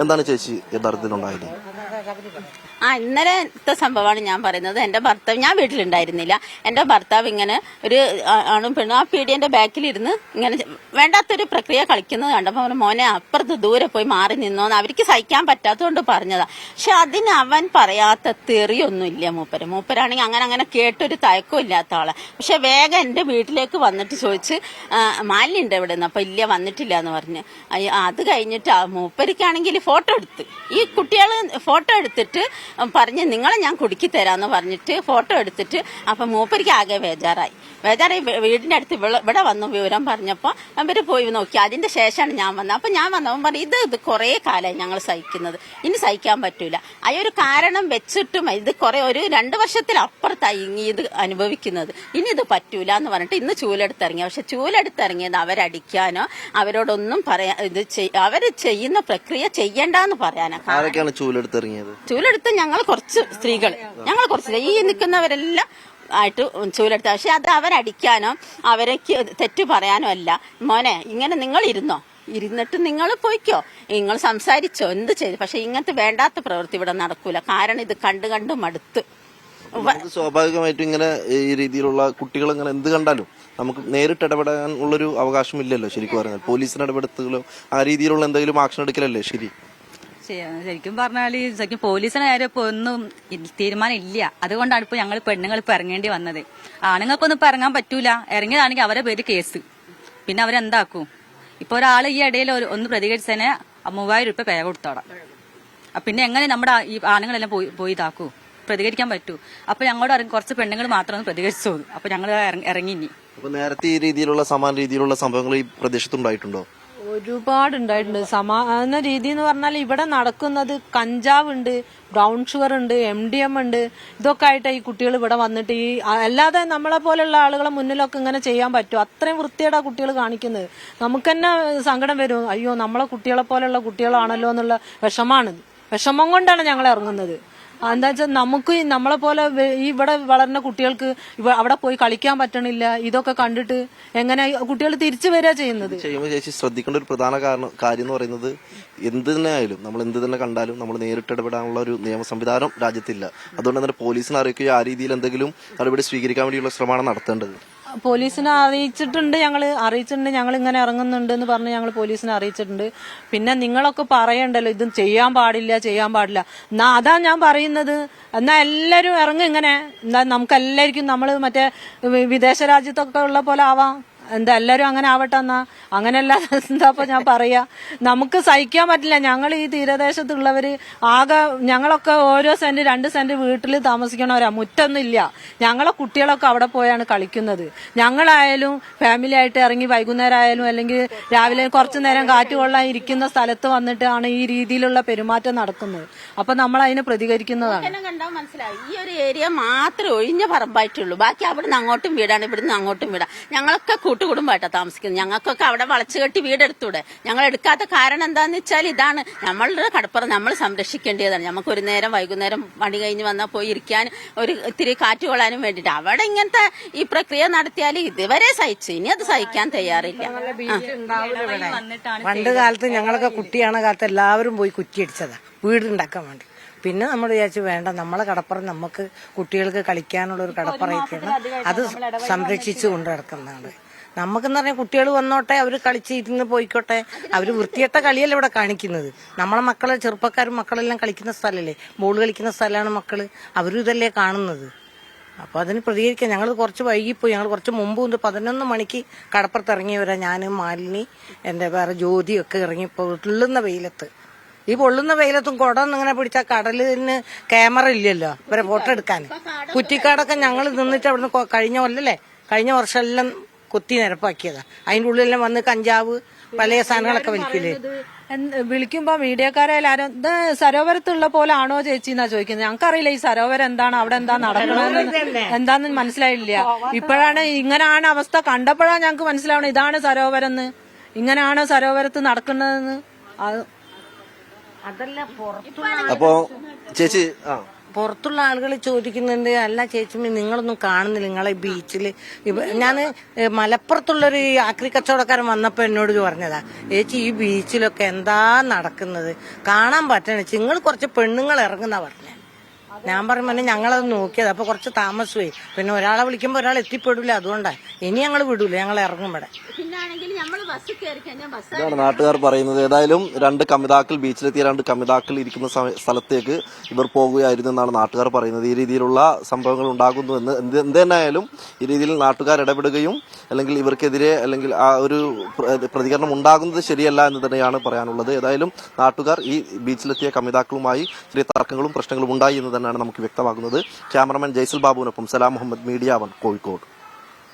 എന്താണ് ചേച്ചി യഥാർത്ഥത്തിലുണ്ടായത്? ഇന്നലത്തെ സംഭവമാണ് ഞാൻ പറയുന്നത്. എന്റെ ഭർത്താവ്, ഞാൻ വീട്ടിലുണ്ടായിരുന്നില്ല. എന്റെ ഭർത്താവ് ഇങ്ങനെ ഒരു ആണും പെണ്ണും ആ പീഡിയന്റെ ബാക്കിലിരുന്ന് ഇങ്ങനെ വേണ്ടാത്തൊരു പ്രക്രിയ കളിക്കുന്നത് കണ്ടപ്പോൾ മോനെ അപ്പുറത്ത് ദൂരെ പോയി മാറി നിന്നോന്ന് അവർക്ക് സഹിക്കാൻ പറ്റാത്തതുകൊണ്ട് പറഞ്ഞതാ. പക്ഷെ അതിന് അവൻ പറയാത്ത തെറിയൊന്നുമില്ല. മൂപ്പരാണെങ്കിൽ അങ്ങനെ കേട്ടൊരു തയക്കവും ഇല്ലാത്ത ആളെ. പക്ഷെ വേഗം എന്റെ വീട്ടിലേക്ക് വന്നിട്ട് ചോദിച്ച് മാലിന്യുണ്ട് എവിടെ നിന്ന്? അപ്പൊ ഇല്ല, വന്നിട്ടില്ല എന്ന് പറഞ്ഞ്. അത് കഴിഞ്ഞിട്ട് മൂപ്പരിക്കാണെങ്കിൽ ഫോട്ടോ എടുത്ത്, ഈ കുട്ടികൾ ഫോട്ടോ എടുത്തിട്ട് പറഞ്ഞ് നിങ്ങളെ ഞാൻ കുടുക്കി തരാന്ന് പറഞ്ഞിട്ട് ഫോട്ടോ എടുത്തിട്ട് അപ്പൊ മൂപ്പരിക്ക് ആകെ ബേജാറായി. വീടിന്റെ അടുത്ത് ഇവിടെ വന്നു വിവരം പറഞ്ഞപ്പോ അവര് പോയി നോക്കി. അതിന്റെ ശേഷമാണ് ഞാൻ വന്നത്. അപ്പൊ ഞാൻ വന്നവൻ പറഞ്ഞു ഇത് കുറെ കാലമായി ഞങ്ങൾ സഹിക്കുന്നത്, ഇനി സഹിക്കാൻ പറ്റൂല. ഒരു കാരണം വെച്ചിട്ടും ഇത് കുറെ ഒരു 2 വർഷത്തിലപ്പുറത്തായി ഇത് അനുഭവിക്കുന്നത്, ഇനി ഇത് പറ്റൂല എന്ന് പറഞ്ഞിട്ട് ഇന്ന് ചൂലെടുത്തിറങ്ങി. പക്ഷെ ചൂലെടുത്തിറങ്ങിയത് അവരടിക്കാനോ അവരോടൊന്നും പറയാ ഇത് അവര് ചെയ്യുന്ന പ്രക്രിയ ചെയ്യണ്ടെന്ന് പറയാനാ. ചൂലെടുത്ത് ഞങ്ങൾ കുറച്ച് സ്ത്രീകള്, ഈ നിൽക്കുന്നവരെല്ലാം ആയിട്ട് ചൂലെടുത്ത. പക്ഷെ അത് അവരടിക്കാനോ അവർക്ക് തെറ്റു പറയാനോ അല്ല. മോനെ ഇങ്ങനെ നിങ്ങൾ ഇരുന്നിട്ട് നിങ്ങൾ പോയിക്കോ, നിങ്ങൾ സംസാരിച്ചോ, എന്ത് ചെയ്തു. പക്ഷെ ഇങ്ങനത്തെ വേണ്ടാത്ത പ്രവൃത്തി ഇവിടെ നടക്കൂല. കാരണം ഇത് കണ്ടു മടുത്ത്. സ്വാഭാവികമായിട്ടും ഇങ്ങനെ ഈ രീതിയിലുള്ള കുട്ടികൾ ഇങ്ങനെ എന്ത് കണ്ടാലും നമുക്ക് നേരിട്ട് ഇടപെടാൻ ഉള്ളൊരു അവകാശമില്ലല്ലോ. ശരിക്കും പറഞ്ഞാൽ പോലീസിന് ഇടപെടുത്തുകളോ ആ രീതിയിലുള്ള എന്തെങ്കിലും ആക്ഷൻ എടുക്കലല്ലേ ശരി? ശരിക്കും പറഞ്ഞാല് ശരിക്കും പോലീസിന് നേരെ ഇപ്പൊ ഒന്നും തീരുമാനം ഇല്ല. അതുകൊണ്ടാണ് ഇപ്പൊ ഞങ്ങൾ പെണ്ണുങ്ങൾ ഇപ്പൊ ഇറങ്ങേണ്ടി വന്നത്. ആണുങ്ങൾക്കൊന്നും ഇപ്പൊ ഇറങ്ങാൻ പറ്റൂല. ഇറങ്ങിയതാണെങ്കിൽ അവരെ പേര് കേസ്, പിന്നെ അവരെന്താക്കും? ഇപ്പൊ ഒരാൾ ഈ ഇടയിൽ ഒന്ന് പ്രതികരിച്ചതിന് 3000 രൂപ പേ കൊടുത്തോളാം. പിന്നെ എങ്ങനെ നമ്മുടെ ഈ ആണുങ്ങളെല്ലാം പോയി ഇതാക്കൂ, പ്രതികരിക്കാൻ പറ്റൂ? അപ്പൊ ഞങ്ങളോട് കുറച്ച് പെണ്ണുങ്ങൾ മാത്രം പ്രതികരിച്ചു. അപ്പൊ ഞങ്ങൾ ഇറങ്ങി. നേരത്തെ ഈ രീതിയിലുള്ള സമാന രീതിയിലുള്ള സംഭവങ്ങൾ ഈ പ്രദേശത്തുണ്ടായിട്ടുണ്ടോ? ഒരുപാടുണ്ടായിട്ടുണ്ട്. സമാന രീതി എന്ന് പറഞ്ഞാൽ ഇവിടെ നടക്കുന്നത് കഞ്ചാവ് ഉണ്ട്, ബ്രൗൺ ഷുഗർ ഉണ്ട്, MDM ഉണ്ട്. ഇതൊക്കെ ആയിട്ട് ഈ കുട്ടികൾ ഇവിടെ വന്നിട്ട് ഈ അല്ലാതെ നമ്മളെ പോലെയുള്ള ആളുകളെ മുന്നിലൊക്കെ ഇങ്ങനെ ചെയ്യാൻ പറ്റും? അത്രയും വൃത്തിയുടെ കുട്ടികൾ കാണിക്കുന്നത്. നമുക്ക് തന്നെ സങ്കടം വരും. അയ്യോ, നമ്മളെ കുട്ടികളെ പോലെയുള്ള കുട്ടികളാണല്ലോ എന്നുള്ള വിഷമം കൊണ്ടാണ് ഞങ്ങൾ ഇറങ്ങുന്നത്. എന്താ വെച്ചാൽ നമുക്ക് നമ്മളെ പോലെ ഈ ഇവിടെ വളർന്ന കുട്ടികൾക്ക് അവിടെ പോയി കളിക്കാൻ പറ്റണില്ല. ഇതൊക്കെ കണ്ടിട്ട് എങ്ങനെ കുട്ടികൾ തിരിച്ചു വരിക ചെയ്യുന്നത്? ചേച്ചി ശ്രദ്ധിക്കേണ്ട ഒരു പ്രധാന കാര്യം എന്ന് പറയുന്നത് എന്ത് തന്നെ ആയാലും നമ്മൾ എന്ത് തന്നെ കണ്ടാലും നമ്മൾ നേരിട്ട് ഇടപെടാനുള്ള ഒരു നിയമ സംവിധാനം രാജ്യത്തില്ല. അതുകൊണ്ട് തന്നെ പോലീസിനെ അറിയിക്കുകയോ ആ രീതിയിൽ എന്തെങ്കിലും നടപടി സ്വീകരിക്കാൻ വേണ്ടിയുള്ള ശ്രമമാണ് നടത്തേണ്ടത്. പോലീസിനെ അറിയിച്ചിട്ടുണ്ട്. ഞങ്ങൾ ഇങ്ങനെ ഇറങ്ങുന്നുണ്ട് എന്ന് പറഞ്ഞ് ഞങ്ങൾ പോലീസിനെ അറിയിച്ചിട്ടുണ്ട്. പിന്നെ നിങ്ങളൊക്കെ പറയണ്ടല്ലോ ഇത് ചെയ്യാൻ പാടില്ല. എന്നാ അതാ ഞാൻ പറയുന്നത്, എന്നാ എല്ലാരും ഇറങ്ങും ഇങ്ങനെ. എന്നാ നമുക്ക് എല്ലാവർക്കും നമ്മൾ മറ്റേ വിദേശ രാജ്യത്തൊക്കെ ഉള്ള പോലെ ആവാം. എല്ലാരും അങ്ങനെ ആവട്ടെ. എന്നാ അങ്ങനെയല്ല എന്താ ഞാൻ പറയാ, നമുക്ക് സഹിക്കാൻ പറ്റില്ല. ഞങ്ങൾ ഈ തീരദേശത്തുള്ളവര് ആകെ ഞങ്ങളൊക്കെ ഓരോ സെന്റ് 2 സെന്റ് വീട്ടിൽ താമസിക്കണവരാ. മുറ്റൊന്നും ഇല്ല. ഞങ്ങളെ കുട്ടികളൊക്കെ അവിടെ പോയാണ് കളിക്കുന്നത്. ഞങ്ങളായാലും ഫാമിലി ആയിട്ട് ഇറങ്ങി വൈകുന്നേരം ആയാലും അല്ലെങ്കിൽ രാവിലെ കുറച്ചു നേരം കാറ്റ് കൊള്ളാൻ ഇരിക്കുന്ന സ്ഥലത്ത് വന്നിട്ടാണ് ഈ രീതിയിലുള്ള പെരുമാറ്റം നടക്കുന്നത്. അപ്പൊ നമ്മൾ അതിന് പ്രതികരിക്കുന്നതാണ്. കണ്ടാൽ മനസ്സിലായി, ഈ ഒരു ഏരിയ മാത്രമേ ഒഴിഞ്ഞ പറമ്പായിട്ടുള്ളൂ. ബാക്കി അവിടുന്ന് അങ്ങോട്ടും വീടാണ്, ഇവിടുന്ന് അങ്ങോട്ടും വീടാണ്. ഞങ്ങളൊക്കെ കൂട്ടുകുടുംബമായിട്ടാണ് താമസിക്കുന്നത്. ഞങ്ങൾക്കൊക്കെ അവിടെ വളച്ചു കെട്ടി വീടെടുത്തൂടെ? ഞങ്ങൾ എടുക്കാത്ത കാരണം എന്താന്ന് വെച്ചാൽ ഇതാണ്, നമ്മളുടെ കടപ്പുറം നമ്മൾ സംരക്ഷിക്കേണ്ടതാണ്. നമുക്ക് ഒരു നേരം വൈകുന്നേരം പണി കഴിഞ്ഞ് വന്നാൽ പോയി ഇരിക്കാൻ ഇത്തിരി കാറ്റ് കൊള്ളാനും വേണ്ടിയിട്ട് അവിടെ ഇങ്ങനത്തെ ഈ പ്രക്രിയ നടത്തിയാൽ ഇതുവരെ സഹിച്ചു, ഇനി അത് സഹിക്കാൻ തയ്യാറില്ല. പണ്ട് കാലത്ത് ഞങ്ങളൊക്കെ കുട്ടിയാണ് കാലത്ത് എല്ലാവരും പോയി കുറ്റിയടിച്ചതാ വീടുണ്ടാക്കാൻ വേണ്ടി. പിന്നെ നമ്മൾ വിചാരിച്ചു വേണ്ട, നമ്മളെ കടപ്പുറം നമുക്ക് കുട്ടികൾക്ക് കളിക്കാനുള്ള ഒരു കടപ്പുറയൊക്കെയാണ്, അത് സംരക്ഷിച്ചു കൊണ്ട് നടക്കുന്നതാണ്. നമുക്കെന്ന് പറഞ്ഞാൽ കുട്ടികൾ വന്നോട്ടെ, അവർ കളിച്ചിരുന്ന് പോയിക്കോട്ടെ. അവർ വൃത്തികെട്ട കളിയല്ല ഇവിടെ കാണിക്കുന്നത്. നമ്മളെ മക്കളെ ചെറുപ്പക്കാരും മക്കളെല്ലാം കളിക്കുന്ന സ്ഥലമല്ലേ, ബോൾ കളിക്കുന്ന സ്ഥലമാണ് മക്കള്. അവരും ഇതല്ലേ കാണുന്നത്. അപ്പൊ അതിന് പ്രതികരിക്കാൻ ഞങ്ങൾ കുറച്ച് വൈകിപ്പോയി. ഞങ്ങൾ കുറച്ച് മുമ്പ് 11 മണിക്ക് കടപ്പുറത്ത് ഇറങ്ങിയവരാ. ഞാനും മാലിനി, എന്റെ വേറെ ജ്യോതിയൊക്കെ ഇറങ്ങിപ്പോ പൊള്ളുന്ന വെയിലത്ത്. ഈ പൊള്ളുന്ന വെയിലത്തും കുടം ഇങ്ങനെ പിടിച്ചാൽ കടലിന് ക്യാമറ ഇല്ലല്ലോ ഇവരെ ഫോട്ടോ എടുക്കാൻ. കുറ്റിക്കാടൊക്കെ ഞങ്ങൾ നിന്നിട്ട് അവിടുന്ന് കഴിഞ്ഞ വർഷം എല്ലാം കൊത്തി നിരപ്പാക്കിയതാ. അതിന്റെ ഉള്ളിലെല്ലാം വന്ന് കഞ്ചാവ് പല സാധനങ്ങളൊക്കെ വലിക്കില്ലേ. വിളിക്കുമ്പോ മീഡിയക്കാരായാലും ആരും ഇത് സരോവരത്തുള്ള പോലെ ആണോ ചേച്ചി എന്നാ ചോദിക്കുന്നത്. ഞങ്ങൾക്കറിയില്ല ഈ സരോവരം എന്താണ്, അവിടെ എന്താ നടക്കണമെന്ന് എന്താന്ന് മനസ്സിലായില്ല. ഇപ്പോഴാണ് ഇങ്ങനെയാണ് അവസ്ഥ. കണ്ടപ്പോഴാണ് ഞങ്ങക്ക് മനസ്സിലാവണം ഇതാണ് സരോവരം എന്ന്, ഇങ്ങനെയാണ് സരോവരത്ത് നടക്കുന്നതെന്ന്. അപ്പോ ചേച്ചി പുറത്തുള്ള ആളുകൾ ചോദിക്കുന്നുണ്ട്, അല്ല ചേച്ചി നിങ്ങളൊന്നും കാണുന്നില്ല നിങ്ങളെ ബീച്ചിൽ. ഞാൻ മലപ്പുറത്തുള്ളൊരു ആക്രി കച്ചവടക്കാരൻ വന്നപ്പോൾ എന്നോട് പറഞ്ഞതാ, ചേച്ചി ഈ ബീച്ചിലൊക്കെ എന്താ നടക്കുന്നത്, കാണാൻ പറ്റണ നിങ്ങൾ കുറച്ച് പെണ്ണുങ്ങൾ ഇറങ്ങുന്ന പറഞ്ഞ. ഞാൻ പറയുമ്പോൾ ഞങ്ങളത് നോക്കിയത്, അപ്പൊ കുറച്ച് താമസമായി. പിന്നെ ഒരാളെ വിളിക്കുമ്പോൾ ഒരാൾ എത്തിപ്പെടില്ല, അതുകൊണ്ടാണ് ഇനി ഞങ്ങൾ വിടൂല, ഞങ്ങൾ ഇറങ്ങും ഇവിടെ. ഇതാണ് നാട്ടുകാർ പറയുന്നത്. ഏതായാലും 2 കമിതാക്കൾ ബീച്ചിലെത്തിയ 2 കമിതാക്കൾ ഇരിക്കുന്ന സ്ഥലത്തേക്ക് ഇവർ പോകുകയായിരുന്നു എന്നാണ് നാട്ടുകാർ പറയുന്നത്. ഈ രീതിയിലുള്ള സംഭവങ്ങൾ ഉണ്ടാകുന്നുവെന്ന് എന്ത് തന്നെയായാലും ഈ രീതിയിൽ നാട്ടുകാർ ഇടപെടുകയും അല്ലെങ്കിൽ ഇവർക്കെതിരെ അല്ലെങ്കിൽ ആ ഒരു പ്രതികരണം ഉണ്ടാകുന്നത് ശരിയല്ല എന്ന് തന്നെയാണ് പറയാനുള്ളത്. ഏതായാലും നാട്ടുകാർ ഈ ബീച്ചിലെത്തിയ കമിതാക്കളുമായി ചെറിയ തർക്കങ്ങളും പ്രശ്നങ്ങളും ഉണ്ടായി എന്ന് തന്നെയാണ് നമുക്ക് വ്യക്തമാകുന്നത്. ക്യാമറമാൻ ജയ്സൽ ബാബുവിനൊപ്പം സലാം മുഹമ്മദ്, മീഡിയ 1 കോഴിക്കോട്.